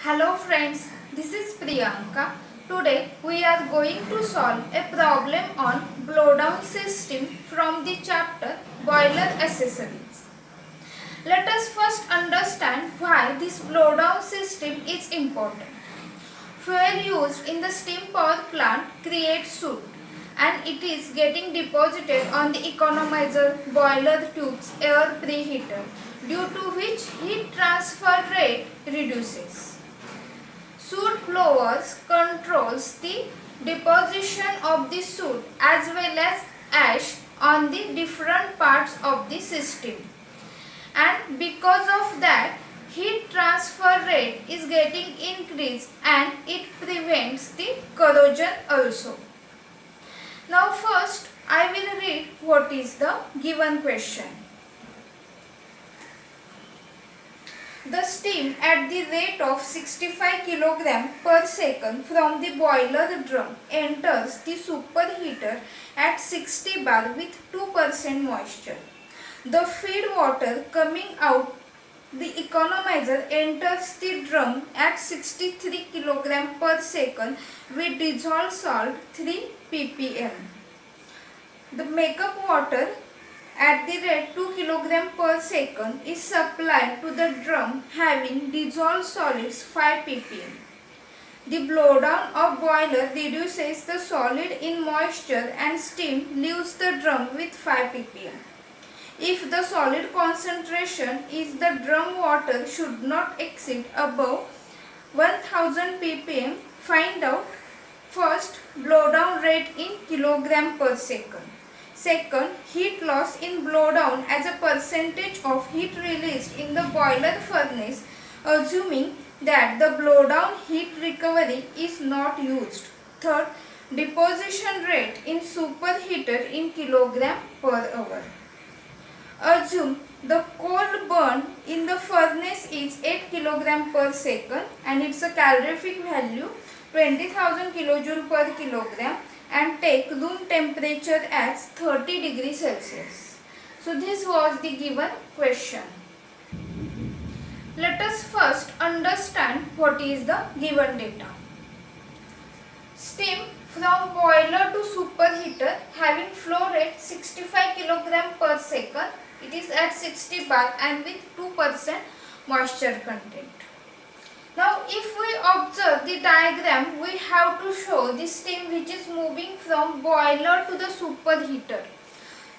Hello friends, this is Priyanka. Today we are going to solve a problem on blowdown system from the chapter Boiler Accessories. Let us first understand why this blowdown system is important. Fuel used in the steam power plant creates soot and it is getting deposited on the economizer, boiler tubes, air preheater, due to which heat transfer rate reduces. Soot blowers controls the deposition of the soot as well as ash on the different parts of the system, and because of that heat transfer rate is getting increased and it prevents the corrosion also. Now first I will read what is the given question. The steam at the rate of 65 kg per second from the boiler drum enters the superheater at 60 bar with 2% moisture. The feed water coming out the economizer enters the drum at 63 kg per second with dissolved salt 3 ppm. The makeup water at the rate 2 kg per second is supplied to the drum having dissolved solids 5 ppm. The blowdown of boiler reduces the solid in moisture and steam leaves the drum with 5 ppm. If the solid concentration is the drum water should not exceed above 1000 ppm, find out first blowdown rate in kilogram per second. Second, heat loss in blowdown as a percentage of heat released in the boiler furnace, assuming that the blowdown heat recovery is not used. Third, deposition rate in superheater in kilogram per hour. Assume the coal burn in the furnace is 8 kg per second and its a calorific value 20,000 kJ per kilogram, and take room temperature as 30 degrees Celsius. So this was the given question. Let us first understand what is the given data. Steam from boiler to superheater having flow rate 65 kg per second. It is at 60 bar and with 2% moisture content. Now if we observe the diagram, we have to show the steam which is moving from boiler to the superheater.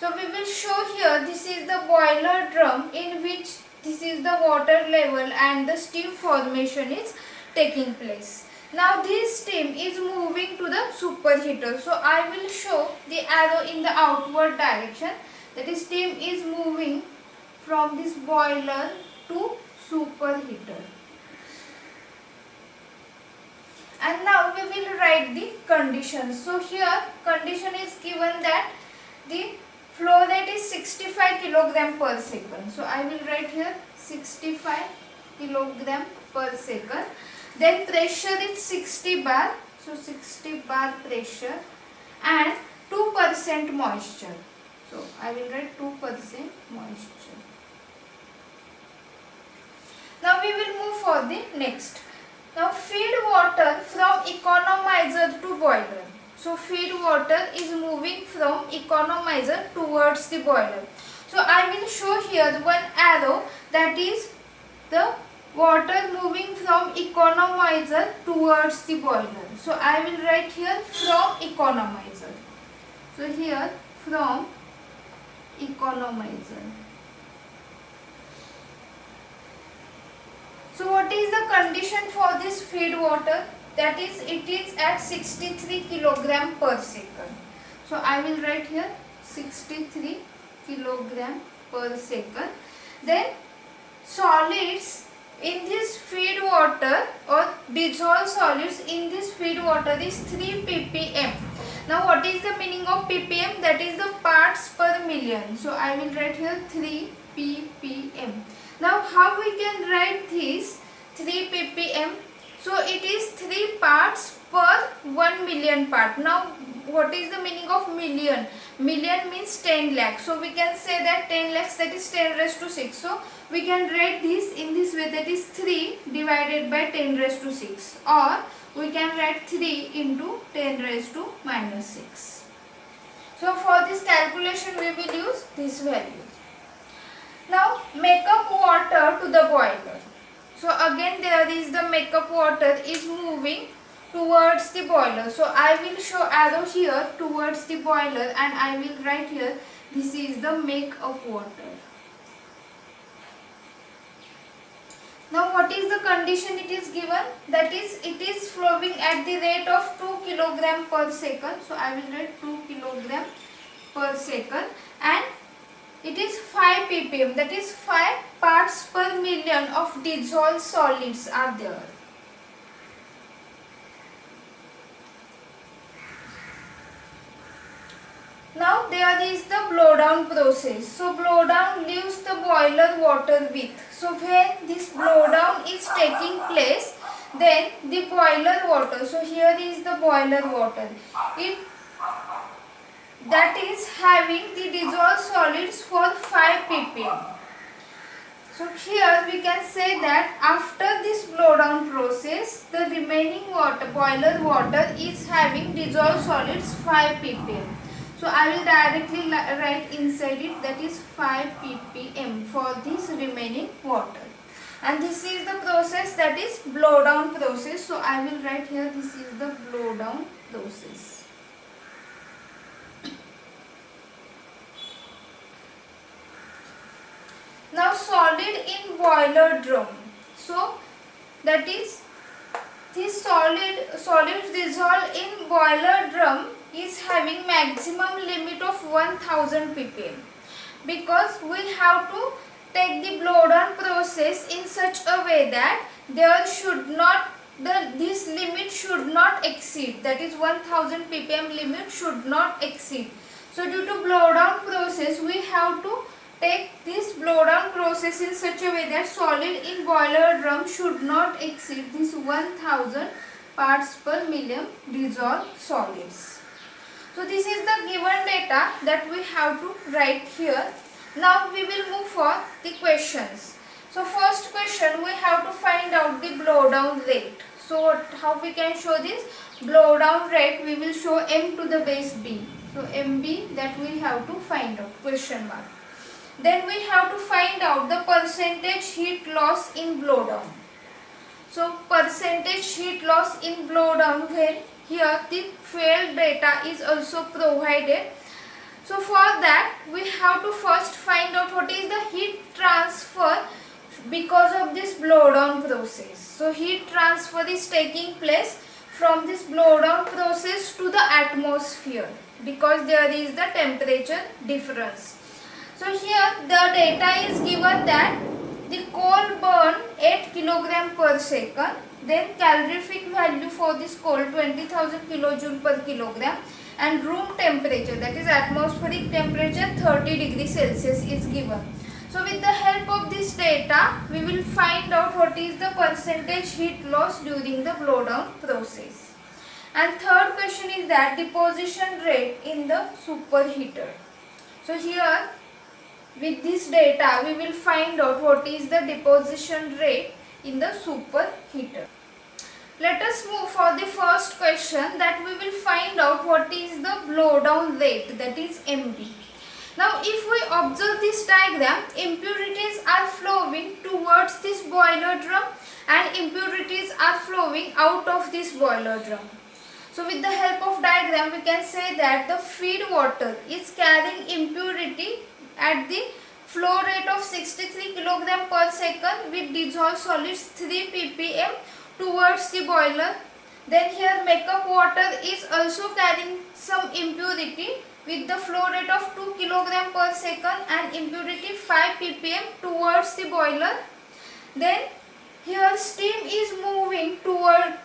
So we will show here this is the boiler drum in which this is the water level and the steam formation is taking place. Now this steam is moving to the superheater. So I will show the arrow in the outward direction, that is steam is moving from this boiler to superheater. And now we will write the conditions. So here condition is given that the flow rate is 65 kg per second. So I will write here 65 kg per second. Then pressure is 60 bar. So 60 bar pressure and 2% moisture. So I will write 2% moisture. Now we will move for the next. Now feed water from economizer to boiler. So feed water is moving from economizer towards the boiler. So I will show here one arrow, that is the water moving from economizer towards the boiler. So I will write here from economizer. So here from economizer. So what is the condition for this feed water? That is, it is at 63 kg per second. So I will write here 63 kg per second. Then solids in this feed water or dissolved solids in this feed water is 3 ppm. Now what is the meaning of ppm? That is the parts per million. So I will write here 3 ppm. Now how we can write this 3 ppm? So it is 3 parts per 1 million part. Now what is the meaning of million? Million means 10 lakh. So we can say that 10 lakhs, that is 10 raised to 6. So we can write this in this way, that is 3 divided by 10 raised to 6, or we can write 3 into 10 raised to minus 6. So for this calculation we will use this value. Now makeup water to the boiler. So again there is the makeup water is moving towards the boiler. So I will show arrow here towards the boiler, and I will write here this is the makeup water. Now what is the condition it is given? That is, it is flowing at the rate of 2 kg per second. So I will write 2 kg per second, and it is 5 ppm, that is 5 parts per million of dissolved solids are there. Now there is the blow down process. So blow down leaves the boiler water with. So when this blow down is taking place, then the boiler water, so here is the boiler water, it that is having the dissolved solids for 5 ppm. So here we can say that after this blow down process, the remaining water, boiler water is having dissolved solids 5 ppm. So I will directly write inside it, that is 5 ppm for this remaining water. And this is the process, that is blow down process. So I will write here this is the blow down process. Now solid in boiler drum. So that is this solid dissolved in boiler drum is having maximum limit of 1000 ppm, because we have to take the blow down process in such a way that there should not this limit should not exceed, that is 1000 ppm limit should not exceed. So due to blow down process we have to take this blow down process in such a way that solid in boiler drum should not exceed this 1000 parts per million dissolved solids. So this is the given data that we have to write here. Now we will move for the questions. So first question, we have to find out the blow down rate. So how we can show this? Blow down rate we will show m to the base b. So mb, that we have to find out, question mark. Then we have to find out the percentage heat loss in blow down. So percentage heat loss in blow down, when here the field data is also provided. So for that we have to first find out what is the heat transfer because of this blow down process. So heat transfer is taking place from this blow down process to the atmosphere because there is the temperature difference. So here the data is given that the coal burn 8 kg per second, then calorific value for this coal 20,000 kilojoule per kilogram, and room temperature, that is atmospheric temperature 30 degrees Celsius is given. So with the help of this data we will find out what is the percentage heat loss during the blow down process. And third question is that deposition rate in the superheater. So here with this data we will find out what is the deposition rate in the superheater. Let us move for the first question, that we will find out what is the blow down rate, that is MB. Now if we observe this diagram, impurities are flowing towards this boiler drum and impurities are flowing out of this boiler drum. So with the help of diagram we can say that the feed water is carrying impurity at the flow rate of 63 kg per second with dissolved solids 3 ppm towards the boiler. Then here makeup water is also carrying some impurity with the flow rate of 2 kg per second and impurity 5 ppm towards the boiler. Then here steam is moving towards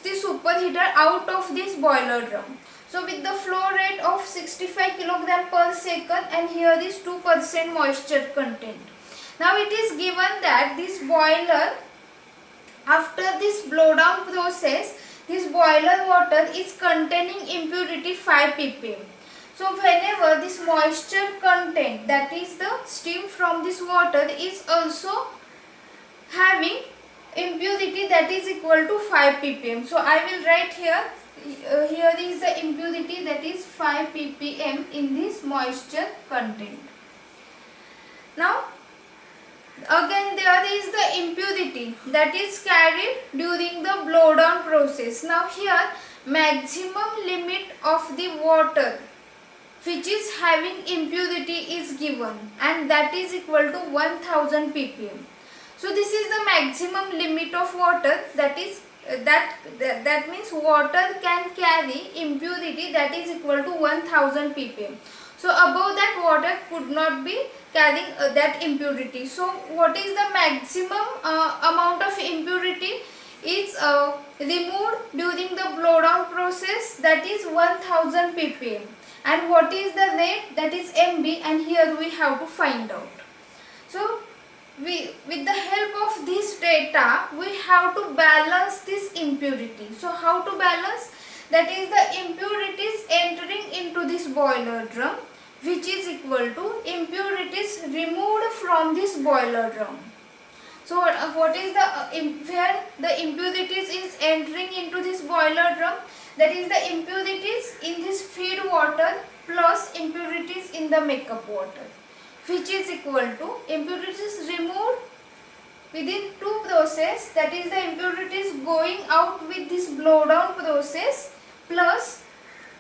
the superheater out of this boiler drum. So with the flow rate of 65 kg per second, and here is 2% moisture content. Now it is given that this boiler, after this blow down process, this boiler water is containing impurity 5 ppm. So whenever this moisture content, that is the steam from this water, is also having impurity that is equal to 5 ppm. So I will write here, here is the impurity that is 5 ppm in this moisture content. Now again there is the impurity that is carried during the blow down process. Now here maximum limit of the water which is having impurity is given, and that is equal to 1000 ppm. So this is the maximum limit of water, that is that means water can carry impurity that is equal to 1000 ppm. So above that water could not be carrying that impurity. So what is the maximum amount of impurity is removed during the blow down process, that is 1000 ppm. And what is the rate, that is MB, and here we have to find out. So with the help of this data we have to balance this impurity. So how to balance? That is the impurities entering into this boiler drum which is equal to impurities removed from this boiler drum. So what is the where the impurities is entering into this boiler drum? That is the impurities in this feed water plus impurities in the makeup water, which is equal to impurities removed within two process, that is the impurities going out with this blow down process plus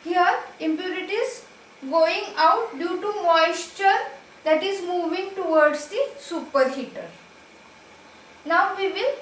here impurities going out due to moisture that is moving towards the superheater. Now we will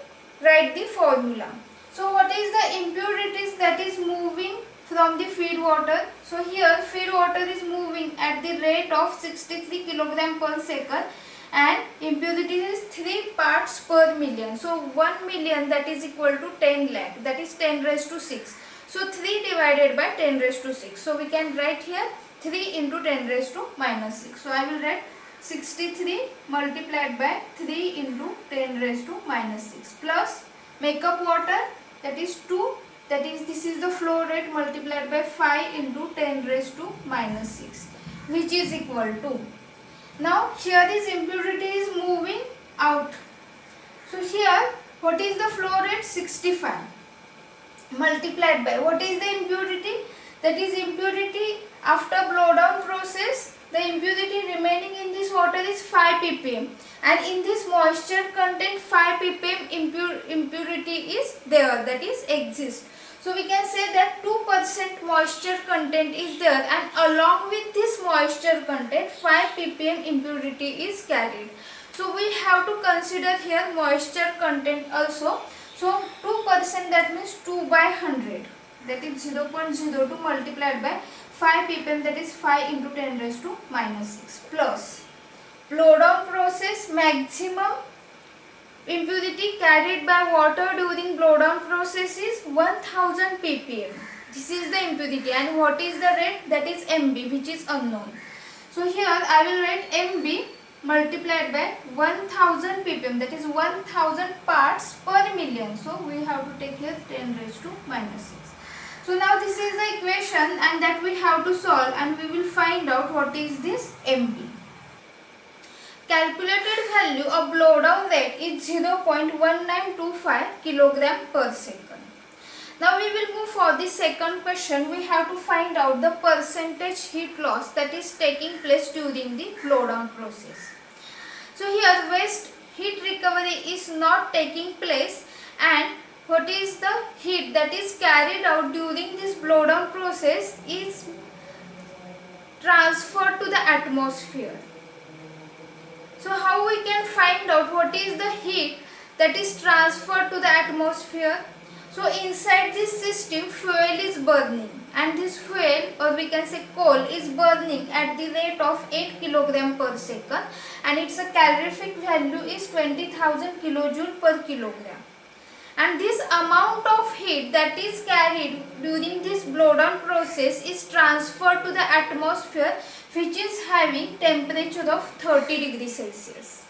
write the formula. So what is the impurities that is moving from the feed water? So here feed water is moving at the rate of 63 kg per second and impurity is 3 parts per million. So 1 million, that is equal to 10 lakh, that is 10 raised to 6. So 3 divided by 10 raised to 6. So we can write here 3 into 10 raised to minus 6. So I will write 63 multiplied by 3 into 10 raised to minus 6 plus makeup water, that is 2, that is this is the flow rate, multiplied by 5 into 10 raised to minus 6, which is equal to, now here this impurity is moving out. So here what is the flow rate? 65 multiplied by what is the impurity? That is impurity after blow down process, the impurity remaining in this water is 5 ppm, and in this moisture content 5 ppm impurity is there, that is exists. So we can say that 2% moisture content is there, and along with this moisture content 5 ppm impurity is carried. So we have to consider here moisture content also. So 2%, that means 2 by 100, that is 0.02 multiplied by 5 ppm, that is 5 into 10 raised to minus 6 plus blow down process maximum impurity carried by water during blow down process is 1000 ppm. This is the impurity, and what is the rate? That is MB, which is unknown. So here I will write MB multiplied by 1000 ppm, that is 1000 parts per million. So we have to take here 10 raised to minus 6. So now this is the equation, and that we have to solve, and we will find out what is this MB. Calculated value of blow down rate is 0.1925 kg per second. Now we will move for the second question. We have to find out the percentage heat loss that is taking place during the blow down process. So here waste heat recovery is not taking place, and what is the heat that is carried out during this blow down process is transferred to the atmosphere. So how we can find out what is the heat that is transferred to the atmosphere? So inside this system fuel is burning, and this fuel, or we can say coal, is burning at the rate of 8 kg per second, and its a calorific value is 20,000 kilojoule per kilogram. And this amount of heat that is carried during this blow down process is transferred to the atmosphere, which is having temperature of 30 degrees Celsius.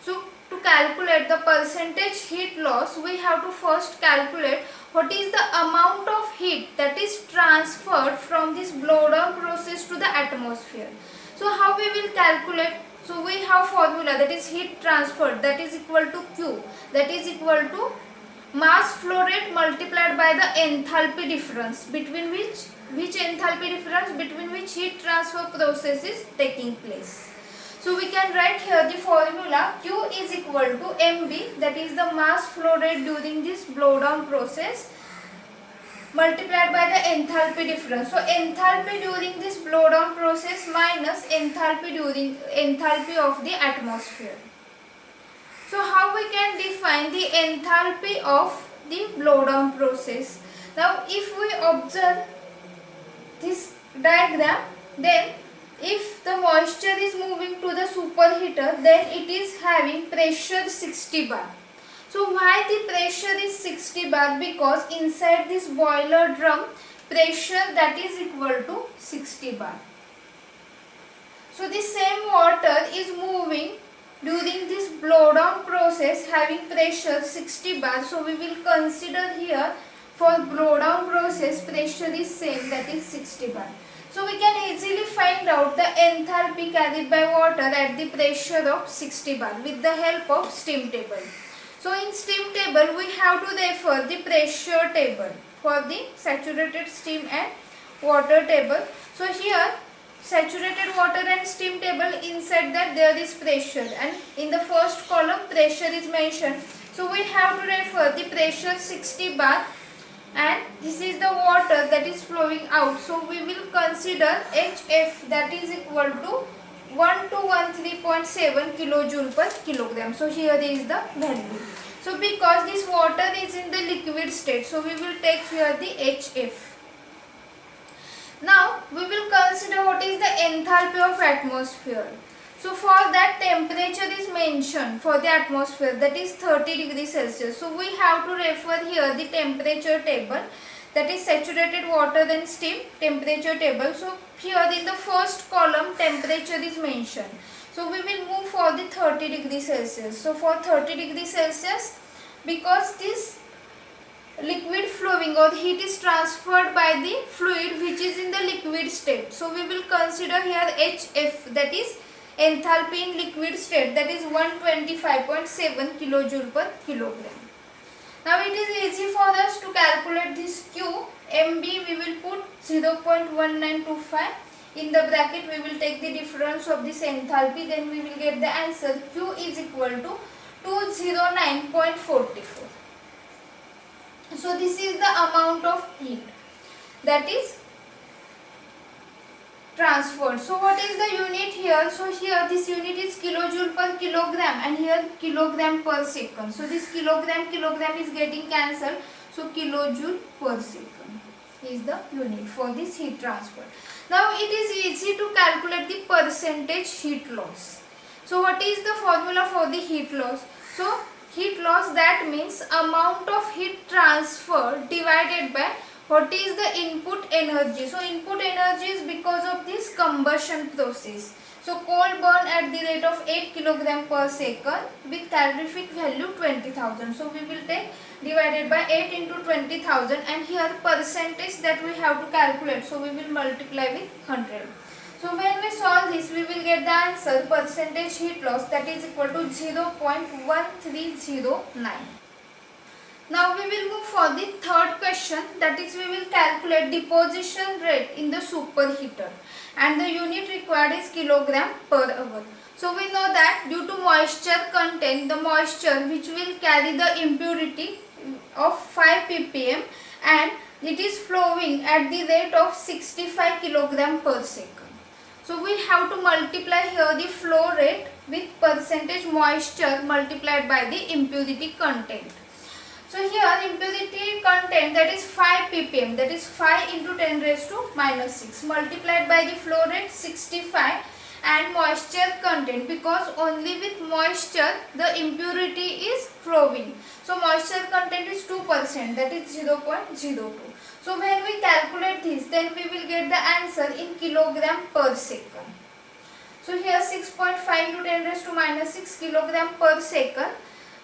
So to calculate the percentage heat loss, we have to first calculate what is the amount of heat that is transferred from this blow down process to the atmosphere. So how we will calculate? So we have formula, that is heat transferred, that is equal to Q, that is equal to mass flow rate multiplied by the enthalpy difference between which enthalpy difference between which heat transfer process is taking place. So we can write here the formula, Q is equal to mb, that is the mass flow rate during this blow down process, multiplied by the enthalpy difference. So enthalpy during this blow down process minus enthalpy of the atmosphere. So how we can define the enthalpy of the blow down process? Now if we observe this diagram, then if the moisture is moving to the superheater, then it is having pressure 60 bar. So why the pressure is 60 bar? Because inside this boiler drum, pressure that is equal to 60 bar. So the same water is moving during this blow down process having pressure 60 bar. So we will consider here for blow down process pressure is same, that is 60 bar. So we can easily find out the enthalpy carried by water at the pressure of 60 bar with the help of steam table. So in steam table we have to refer the pressure table for the saturated steam and water table. So here saturated water and steam table, inside that there is pressure, and in the first column pressure is mentioned. So we have to refer the pressure 60 bar, and this is the water that is flowing out. So we will consider HF, that is equal to 1213.7 kilojoule per kilogram. So here is the value. So because this water is in the liquid state, so we will take here the HF. Now we will consider what is the enthalpy of atmosphere. So for that temperature is mentioned for the atmosphere, that is 30 degrees Celsius. So we have to refer here the temperature table, that is saturated water and steam temperature table. So here in the first column temperature is mentioned. So we will move for the 30 degrees Celsius. So for 30 degrees Celsius, because this liquid flowing or heat is transferred by the fluid which is in the liquid state. So we will consider here HF, that is enthalpy in liquid state, that is 125.7 kilojoule per kilogram. Now it is easy for us to calculate this Q. MB we will put 0.1925. In the bracket we will take the difference of this enthalpy, then we will get the answer. Q is equal to 209.44. So this is the amount of heat that is transferred. So what is the unit here? So here this unit is kilojoule per kilogram and here kilogram per second. So this kilogram is getting cancelled. So kilojoule per second is the unit for this heat transfer. Now it is easy to calculate the percentage heat loss. So what is the formula for the heat loss? So heat loss, that means amount of heat transfer divided by what is the input energy. So input energy is because of this combustion process. So coal burn at the rate of 8 kg per second with calorific value 20,000. So we will take divided by 8 into 20,000, and here percentage that we have to calculate. So we will multiply with 100. So when we solve this, we will get the answer percentage heat loss, that is equal to 0.1309. Now we will move for the third question, that is we will calculate deposition rate in the superheater, and the unit required is kilogram per hour. So we know that due to moisture content, the moisture which will carry the impurity of 5 ppm and it is flowing at the rate of 65 kg per second. So we have to multiply here the flow rate with percentage moisture multiplied by the impurity content. So here impurity content, that is 5 ppm, that is 5 into 10 raised to minus 6 multiplied by the flow rate 65 and moisture content, because only with moisture the impurity is flowing. So moisture content is 2%, that is 0.02. So when we calculate this, then we will get the answer in kilogram per second. So here 6.5 into 10 raised to minus 6 kilogram per second.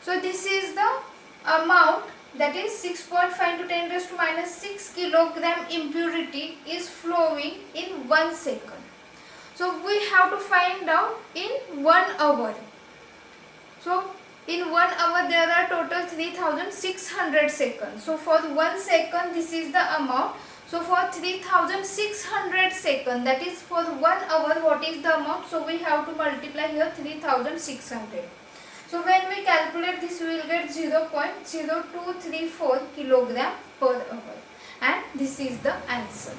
So this is the amount that is 6.5 to 10 raised to minus 6 kilogram impurity is flowing in 1 second. So we have to find out in 1 hour. So in 1 hour there are total 3600 seconds. So for 1 second this is the amount. So for 3600 seconds, that is for 1 hour, what is the amount? So we have to multiply here 3600. So when we calculate this, we will get 0.0234 kilogram per hour, and this is the answer.